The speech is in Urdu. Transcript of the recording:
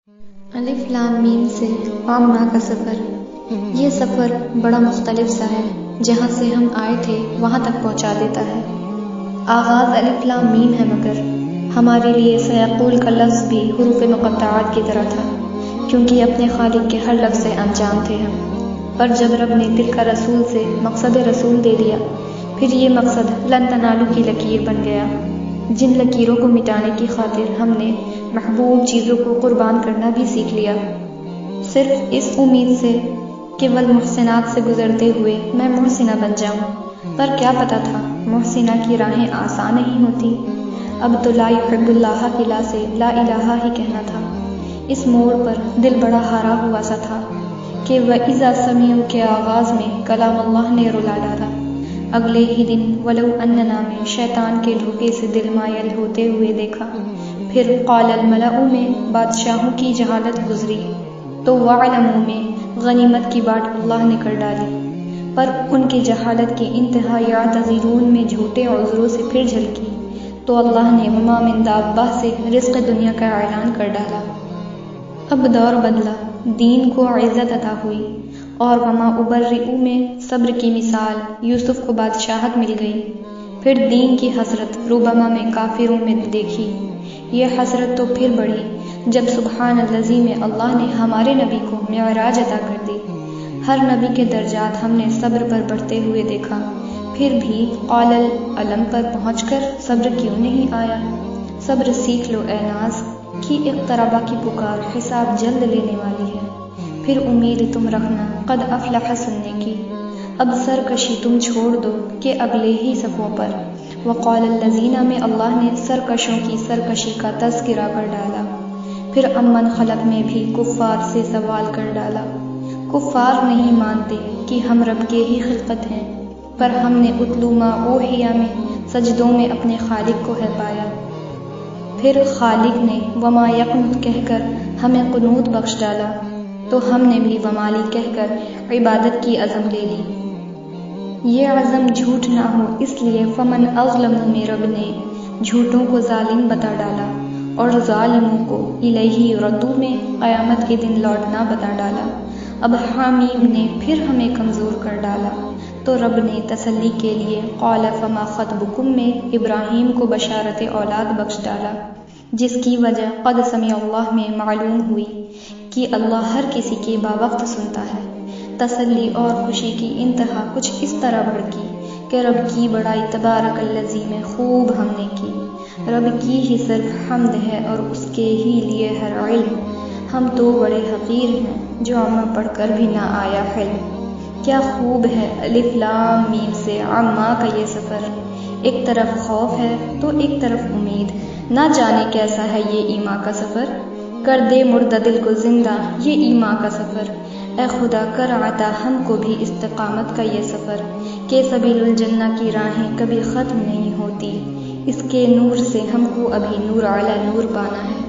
الف لام میم سے عامہ کا سفر۔ یہ سفر بڑا مختلف سا ہے، جہاں سے ہم آئے تھے وہاں تک پہنچا دیتا ہے۔ آغاز الف لام میم ہے، مگر ہمارے لیے سیقول کا لفظ بھی حروف مقطعات کی طرح تھا، کیونکہ اپنے خالق کے ہر لفظ سے انجام تھے ہم۔ پر جب رب نے دل کا رسول سے مقصد رسول دے دیا، پھر یہ مقصد لن تنالو کی لکیر بن گیا، جن لکیروں کو مٹانے کی خاطر ہم نے محبوب چیزوں کو قربان کرنا بھی سیکھ لیا، صرف اس امید سے کہ والمحسنات سے گزرتے ہوئے میں محسنہ بن جاؤں۔ پر کیا پتا تھا محسنہ کی راہیں آسان نہیں ہوتی۔ اب تو لا یحب اللہ کی لا سے لا الہ ہی کہنا تھا۔ اس موڑ پر دل بڑا ہارا ہوا سا تھا کہ وَإِذَا سَمِعُوا کے آغاز میں کلام اللہ نے رلا ڈالا۔ اگلے ہی دن وَلَوْ أَنَّنَا میں شیطان کے دھوکے سے دل مائل ہوتے ہوئے دیکھا۔ پھر قال الملأ میں بادشاہوں کی جہالت گزری، تو وَعْلَمُوا میں غنیمت کی بات اللہ نے کر ڈالی۔ پر ان کی جہالت کی انتہا یعتذرون میں جھوٹے عذروں سے پھر جھلکی، تو اللہ نے وما من دابہ سے رزق دنیا کا اعلان کر ڈالا۔ اب دور بدلا، دین کو عزت عطا ہوئی، اور وما ابرئ میں صبر کی مثال یوسف کو بادشاہت مل گئی۔ پھر دین کی حسرت ربما میں کافروں میں دیکھی۔ یہ حسرت تو پھر بڑھی جب سبحان الذی میں اللہ نے ہمارے نبی کو معراج عطا کر دی۔ ہر نبی کے درجات ہم نے صبر پر بڑھتے ہوئے دیکھا، پھر بھی قال العلم پر پہنچ کر صبر کیوں نہیں آیا؟ صبر سیکھ لو اے ناز کی اقتربا کی پکار حساب جلد لینے والی ہے۔ پھر امید تم رکھنا قد افلح سننے کی، اب سرکشی تم چھوڑ دو کہ اگلے ہی صفوں پر۔ وقال الذین میں اللہ نے سرکشوں کی سرکشی کا تذکرہ کر ڈالا۔ پھر امن خلق میں بھی کفار سے سوال کر ڈالا۔ کفار نہیں مانتے کہ ہم رب کے ہی خلقت ہیں، پر ہم نے اتلو ما اوحی میں سجدوں میں اپنے خالق کو ہے پایا۔ پھر خالق نے وما یقنط کہہ کر ہمیں قنوت بخش ڈالا، تو ہم نے بھی ومالی کہہ کر عبادت کی عزم لے لی۔ یہ عزم جھوٹ نہ ہو اس لیے فمن اظلم میں رب نے جھوٹوں کو ظالم بتا ڈالا، اور ظالموں کو الیہ یردو میں قیامت کے دن لوٹنا بتا ڈالا۔ اب حامیم نے پھر ہمیں کمزور کر ڈالا، تو رب نے تسلی کے لیے قال فما خطبکم میں ابراہیم کو بشارت اولاد بخش ڈالا، جس کی وجہ قد سمع اللہ میں معلوم ہوئی کہ اللہ ہر کسی کی باوقت سنتا ہے۔ تسلی اور خوشی کی انتہا کچھ اس طرح بڑکی کہ رب کی بڑائی تبارک الذی میں خوب ہم نے کی۔ رب کی ہی صرف حمد ہے اور اس کے ہی لیے ہر علم۔ ہم تو بڑے حقیر ہیں جو عامہ پڑھ کر بھی نہ آیا حلم۔ کیا خوب ہے الف لام میم سے عامہ کا یہ سفر، ایک طرف خوف ہے تو ایک طرف امید، نہ جانے کیسا ہے یہ ایمان کا سفر۔ کر دے مردہ دل کو زندہ یہ ایمان کا سفر، اے خدا کر عطا ہم کو بھی استقامت کا یہ سفر، کہ سبیل الجنہ کی راہیں کبھی ختم نہیں ہوتی، اس کے نور سے ہم کو ابھی نور علی نور پانا ہے۔